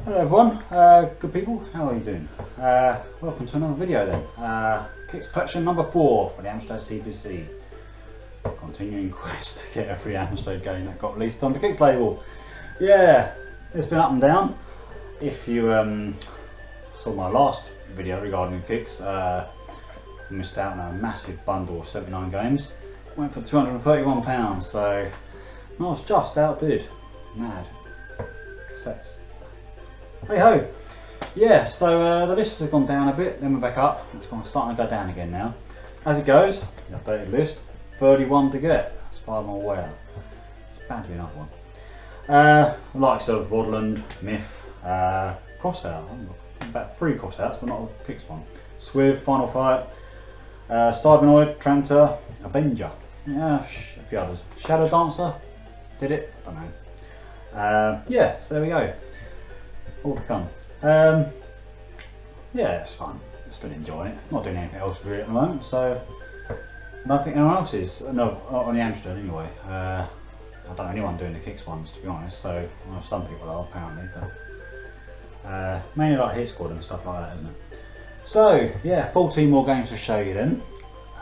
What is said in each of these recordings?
Hello everyone, good people, how are you doing? Welcome to another video then. Kixx collection number 4 for the Amstrad CPC. Continuing quest to get every Amstrad game that got released on the Kixx label. Yeah, it's been up and down. If you saw my last video regarding Kixx, missed out on a massive bundle of 79 games. Went for £231, so I was just outbid. Mad. Cassettes. Hey ho! Yeah, so the list has gone down a bit, then we're back up. It's starting to go down again now. As it goes, the updated list, 31 to get, as far as I'm aware. It's bound to be another one. Likes of Roadrunner, Myth, Crossout, about 3 Crossouts, but not a Kixx one. Swift, Final Fight, Cybernoid, Tranter, Avenger, yeah, a few others. Shadow Dancer, did it? I don't know. Yeah, so there we go. All to come. Yeah, it's fun. Still enjoying it. Not doing anything else really at the moment, so I don't think anyone else is. No, on the Amstrad anyway. I don't know anyone doing the Kixx ones, to be honest. So well, some people are apparently, but mainly like Hit Squad and stuff like that, isn't it? So yeah, 14 more games to show you then.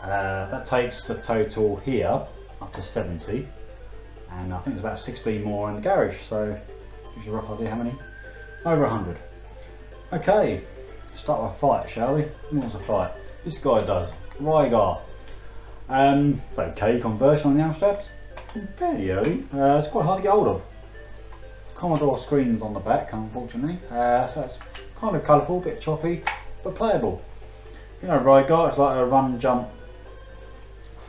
That takes the total here up to 70, and I think there's about 16 more in the garage. So gives you a rough idea how many. Over 100. Okay, start with a fight, shall we? Who wants a fight? This guy does. Rygar. It's okay conversion on the Amstrad. Fairly early. It's quite hard to get hold of. Commodore screens on the back, unfortunately. So it's kind of colourful, a bit choppy, but playable. You know, Rygar, it's like a run, jump,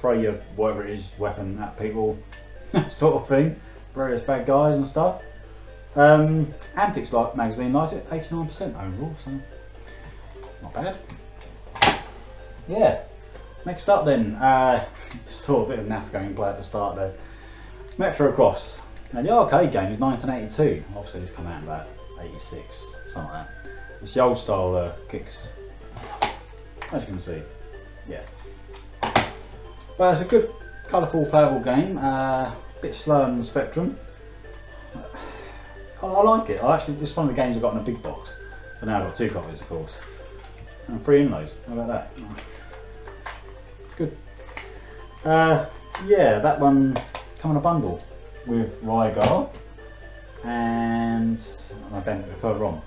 throw your whatever it is weapon at people, sort of thing. Various bad guys and stuff. Antics magazine likes it, 89% overall, so not bad. Yeah, next up then, saw a bit of NAF gameplay at the start there. Metro Cross. Now the arcade game is 1982, obviously it's come out in about 86, something like that. It's the old style Kixx, as you can see, yeah. But it's a good, colourful, playable game, a bit slower on the spectrum. I like it. It's one of the games I've got in a big box. So now I've got 2 copies, of course. And 3 inlays. How about that? Good. Yeah, that one come in a bundle with Rygar and I'll bend it further on.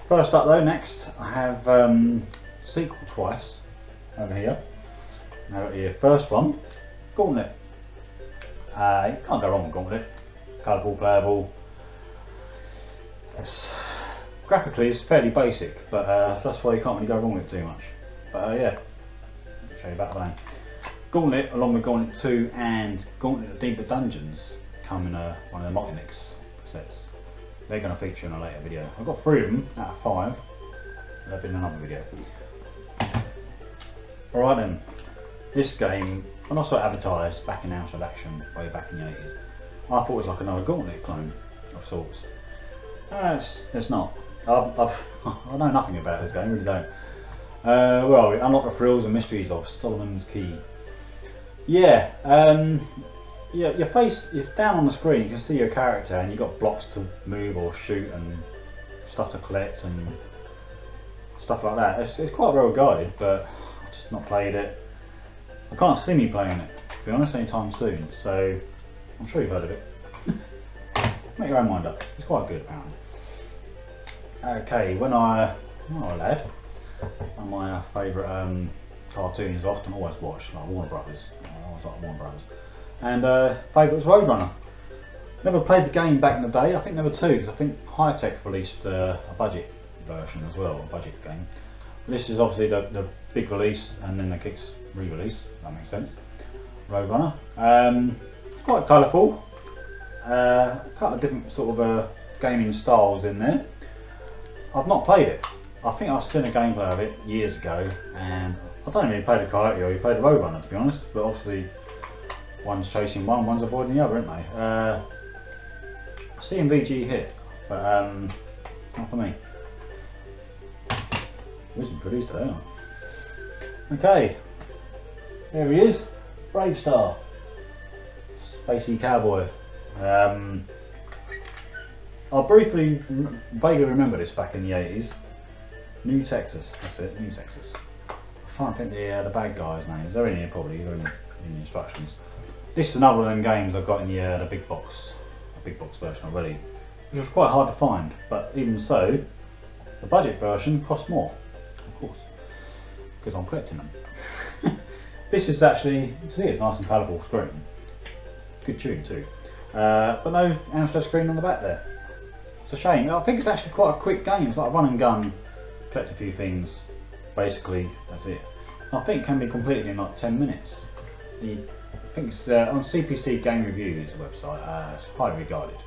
First up though, next I have sequel twice over here. Now got your first one, Gauntlet. You can't go wrong with Gauntlet. Colourful, playable. Graphically it's fairly basic, but so that's why you can't really go wrong with it too much. But yeah, I'll show you about that. Gauntlet, along with Gauntlet 2 and Gauntlet the Deeper Dungeons, come in one of the multi-mix sets. They're going to feature in a later video. I've got 3 of them out of 5. That'll be in another video. Alright then, this game, when I saw it advertised back in Amstrad Action, way back in the 80s, I thought it was like another Gauntlet clone of sorts. It's not. I know nothing about this game, really don't. Well, unlock the thrills and mysteries of Solomon's Key. Yeah, yeah, your face is down on the screen, you can see your character and you've got blocks to move or shoot and stuff to collect and stuff like that. It's quite well guided, but I've just not played it. I can't see me playing it, to be honest, anytime soon, so I'm sure you've heard of it. Make your own mind up, it's quite good apparently. Okay, when I was a lad, one of my favourite cartoons I often always watched, like Warner Brothers. I always like Warner Brothers. And favourite was Roadrunner. Never played the game back in the day, I think there were 2, because I think High Tech released a budget version as well, a budget game. But this is obviously the big release and then the Kixx re-release, if that makes sense. Roadrunner. It's quite colourful. A couple of different sort of gaming styles in there. I've not played it. I think I've seen a gameplay of it years ago, and I don't really play the Coyote or you play the Roadrunner, to be honest, but obviously one's chasing one, one's avoiding the other, aren't they? I see VG hit, but not for me. Listen for these today, aren't I? Okay, there he is, Brave Star, Spacey Cowboy. I briefly, vaguely remember this back in the 80s. New Texas, that's it, New Texas. I was trying to think the bad guy's names. They're in here probably, they're in the instructions. This is another of them games I've got in the big box version already, which was quite hard to find, but even so, the budget version cost more, of course, because I'm collecting them. This is actually, see, it's nice and colourful screen. Good tune too. But no Amstrad screen on the back there. It's a shame. I think it's actually quite a quick game. It's like a run and gun, collect a few things, basically that's it. I think it can be completed in like 10 minutes. I think it's on CPC Game Reviews website. It's highly regarded.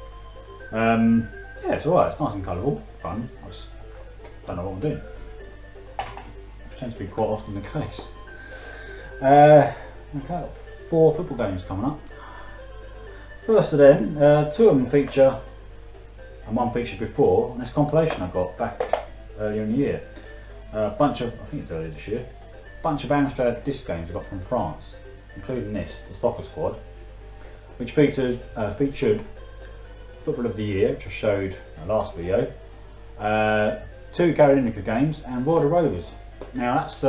Yeah, it's alright. It's nice and colourful, fun. I just don't know what I'm doing, which tends to be quite often the case. Okay, 4 football games coming up. First of them, 2 of them feature, and 1 featured before, and this compilation I got back earlier in the year. A bunch of, I think it's earlier this year, a bunch of Amstrad disc games I got from France, including this, the Soccer Squad, which featured Football of the Year, which I showed in the last video, 2 Gary Lineker games, and Royal Rovers. Now that's,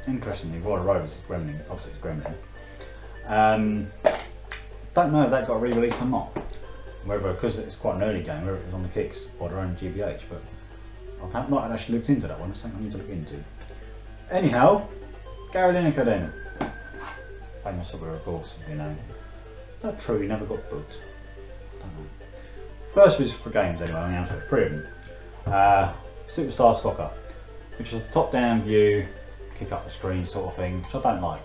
interestingly, Royal Rovers is Gremlin, obviously it's Gremlin. Don't know if that got re-released or not, whether, because it's quite an early game, whether it was on the Kixx or their own GBH, but I've not actually looked into that one. It's something I need to look into. Anyhow, Gary Lineker then, famous soccer of course, you know. Is that true? He never got booked. I don't know. First was for games anyway. I announced 3 of them. Superstar Soccer, which is a top-down view, kick up the screen sort of thing, which I don't like.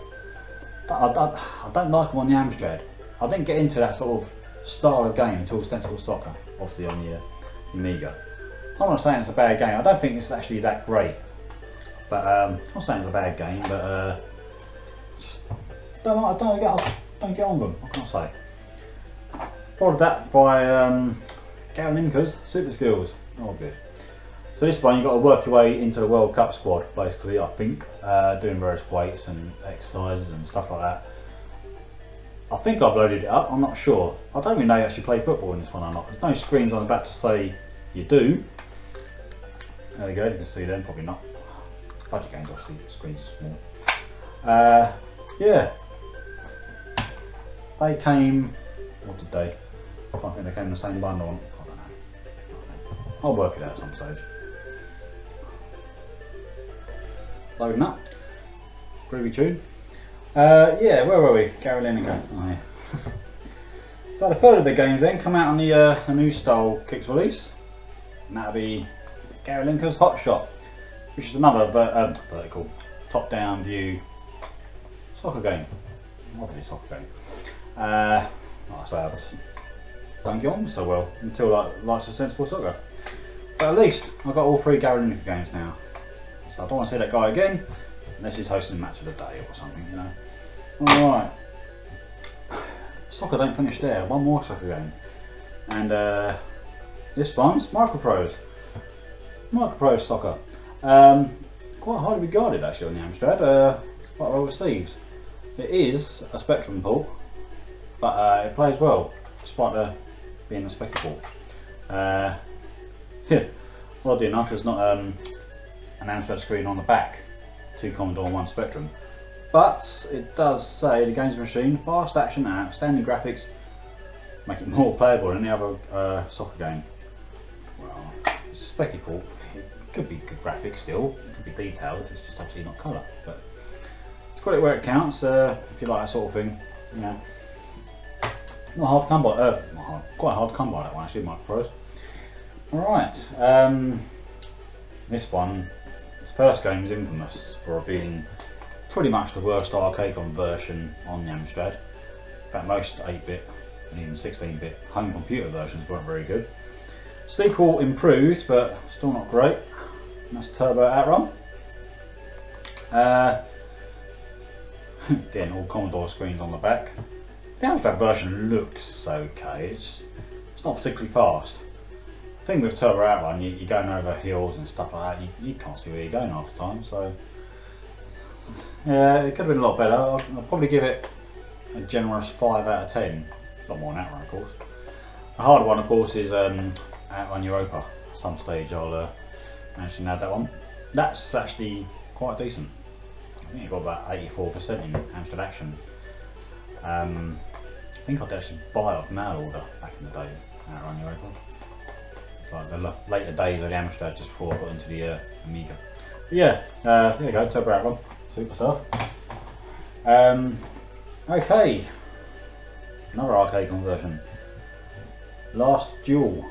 I don't like them on the Amstrad. I didn't get into that sort of style of game until Sensible Soccer, obviously on the Amiga. I'm not saying it's a bad game. I don't think it's actually that great, but I'm not saying it's a bad game. But just don't get on with them. What can I say? Followed that by Gary Lineker's Super Skills. Oh, good. So this one you've got to work your way into the World Cup squad, basically. I think doing various weights and exercises and stuff like that. I think I've loaded it up, I'm not sure. I don't really know you actually play football in this one or not. There's no screens on the back to say you do. There we go, you can see them, probably not. Budget games, obviously, the screens are small. Yeah. They came, what did they? I can't think they came in the same bundle. I don't know. I'll work it out at some stage. Loading up. Groovy tune. Yeah, where were we? Gary Lineker. Oh, yeah. So the third of the games then come out on the new style Kixx release. and that'll be Gary Linker's Hot Shot, which is another vertical, top-down view soccer game. Obviously, soccer game. Like I say, I just don't get on so well until I like some sensible soccer. But at least I've got all 3 Gary Lineker games now, so I don't want to see that guy again unless he's hosting a match of the day or something, you know. Alright, soccer don't finish there, one more soccer game, and this one's Microprose Soccer. Quite highly regarded actually on the Amstrad, quite well received. It is a Spectrum port, but it plays well despite being a Specky port. Oddly enough, there's not an Amstrad screen on the back, 2 Commodore and 1 Spectrum, but it does say the games machine, fast action and outstanding graphics make it more playable than any other soccer game. Well, it's a Specky port, it could be good graphics still, it could be detailed, it's just obviously not colour, but it's got it where it counts if you like that sort of thing, you know. Not hard to come by, quite hard to come by that one actually, Microprose. Alright, this one, its first game is infamous for being pretty much the worst arcade conversion on the Amstrad. In fact, most 8-bit and even 16-bit home computer versions weren't very good. Sequel improved, but still not great. And that's Turbo Outrun. Again, all Commodore screens on the back. The Amstrad version looks okay, it's not particularly fast. The thing with Turbo Outrun, you're going over hills and stuff like that, you can't see where you're going half the time, so yeah, it could have been a lot better. I'll probably give it a generous 5 out of 10. A lot more than Outrun, of course. The harder one, of course, is Outrun Europa. At some stage I'll manage to add that one. That's actually quite decent. I think it got about 84% in Amstrad Action. I think I'd actually buy it off mail order back in the day, Outrun Europa. Like the later days of the Amstrad, just before I got into the Amiga. But yeah, there you go, Turbo Outrun, super stuff. Okay, another arcade conversion. Last Duel.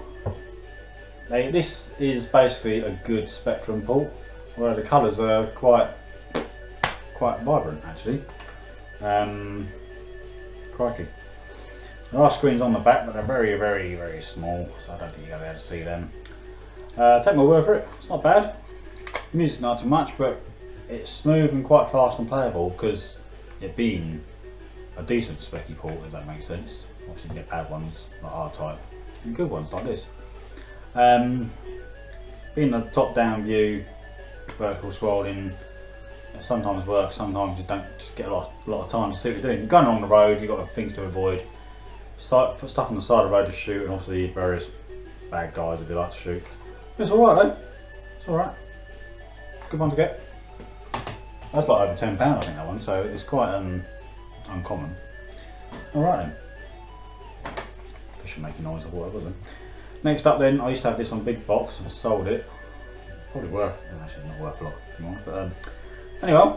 Now, this is basically a good Spectrum port, where the colours are quite vibrant actually. Crikey. There are screens on the back, but they're very small, so I don't think you'll be able to see them. Take my word for it, it's not bad. Music's not too much, but it's smooth and quite fast and playable because it being a decent Specky port, if that makes sense. Obviously you get bad ones like R-Type and good ones like this. Being a top-down view, vertical scrolling, it sometimes works, sometimes you don't just get a lot of time to see what you're doing. You're going along the road, you've got things to avoid. Put stuff on the side of the road to shoot, and obviously various bad guys if you like to shoot. It's alright though, it's alright. Good one to get. That's like over £10 I think that one, so it's quite uncommon. Alright then. Fish are making noise or whatever then. Next up then, I used to have this on Big Box and sold it. It's probably worth, actually not worth a lot, to be honest, but anyway,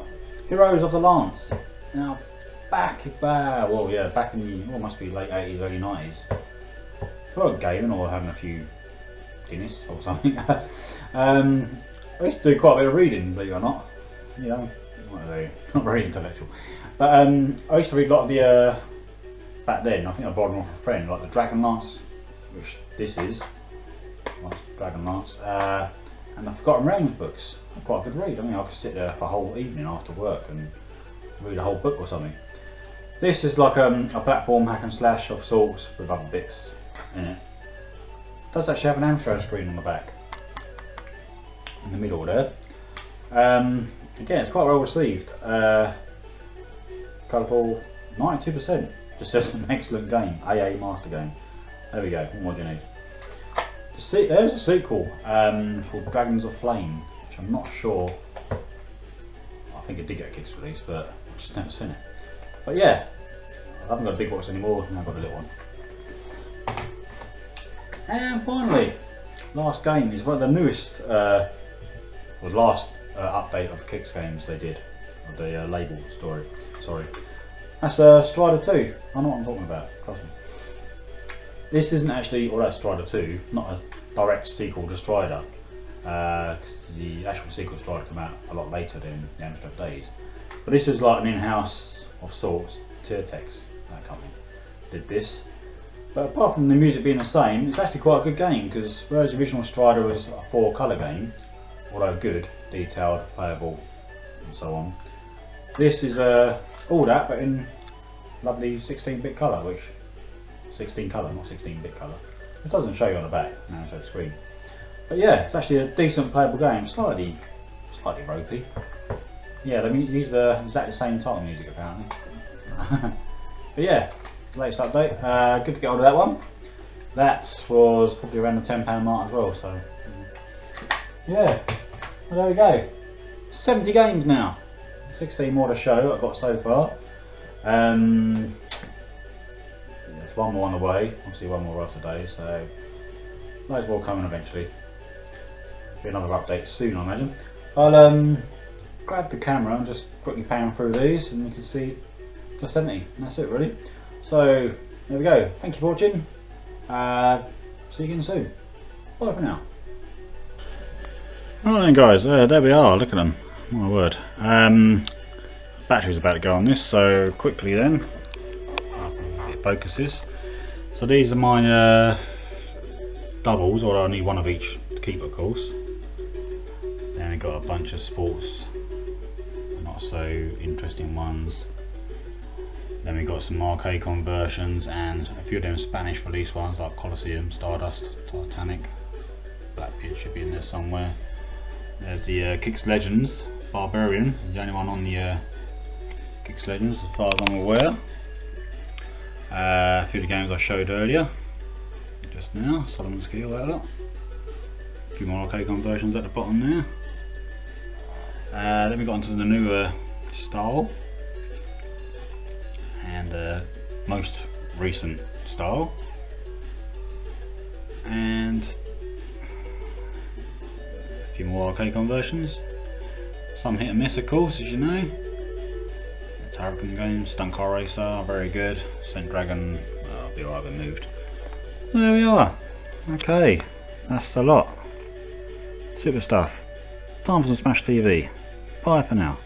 Heroes of the Lance. Now, back in the, must be late 80s, early 90s. I was gaming or having a few Guinness or something. I used to do quite a bit of reading, believe it or not. You know, not very intellectual. But I used to read a lot of the, back then, I think I borrowed them off a friend, like the Dragon Lance, which this is, Dragon Lance, and the Forgotten Realms books. Quite a good read. I mean, I could sit there for a whole evening after work and read a whole book or something. This is like a platform hack and slash of sorts with other bits in it. It does actually have an Amstrad screen on the back, in the middle there. Again, it's quite well received. Colourful, 92%. Just says an excellent game, AA Master Game. There we go. What more do you need? There's a sequel called Dragons of Flame, which I'm not sure. I think it did get a Kixx release, but I've just never seen it. But yeah, I haven't got a big box anymore, I've got a little one. And finally, last game is one of the newest, or last update of the Kixx games they did, of the label story. Sorry, that's Strider 2. I know what I'm talking about. Trust me. This isn't actually, or that's Strider 2, not direct sequel to Strider. The actual sequel to Strider came out a lot later than the Amstrad days. But this is like an in-house of sorts. Kixx, that company, did this. But apart from the music being the same, it's actually quite a good game, because whereas the original Strider was a 4-colour game, although good, detailed, playable, and so on, this is all that, but in lovely 16-bit colour, which 16 colour, not 16-bit colour. It doesn't show you on the back, now it's on the screen. But yeah, it's actually a decent playable game, slightly ropey. Yeah, they use the exactly the same type of music apparently. But yeah, latest update. Good to get hold of that one. That was probably around the £10 mark as well. So yeah, well, there we go. 70 games now. 16 more to show I've got so far. There's one more on the way. Obviously one more off today, so loads more coming eventually. Be another update soon, I imagine. I'll grab the camera and just quickly pan through these, and you can see the 70, and that's it really. So there we go. Thank you for watching. See you again soon. Bye for now. Right then guys, there we are, look at them, my word. Battery's about to go on this, so quickly then, it focuses. So these are my doubles, or I need one of each to keep of course. Then we've got a bunch of sports, not so interesting ones. Then we've got some arcade conversions and a few of them Spanish release ones like Colosseum, Stardust, Titanic. Blackbeard should be in there somewhere. There's the Kixx Legends Barbarian, the only one on the Kixx Legends as far as I'm aware. A few of the games I showed earlier, just now, Solomon's Key, all that lot. A few more arcade conversions at the bottom there. Then we got onto the newer style and most recent style, and a few more arcade conversions. Some hit and miss of course, as you know. Hurricane games, Stunt Car Racer, very good. Scent Dragon, I'll be alright if it moved. There we are. Okay, that's a lot. Super stuff. Time for some Smash TV. Bye for now.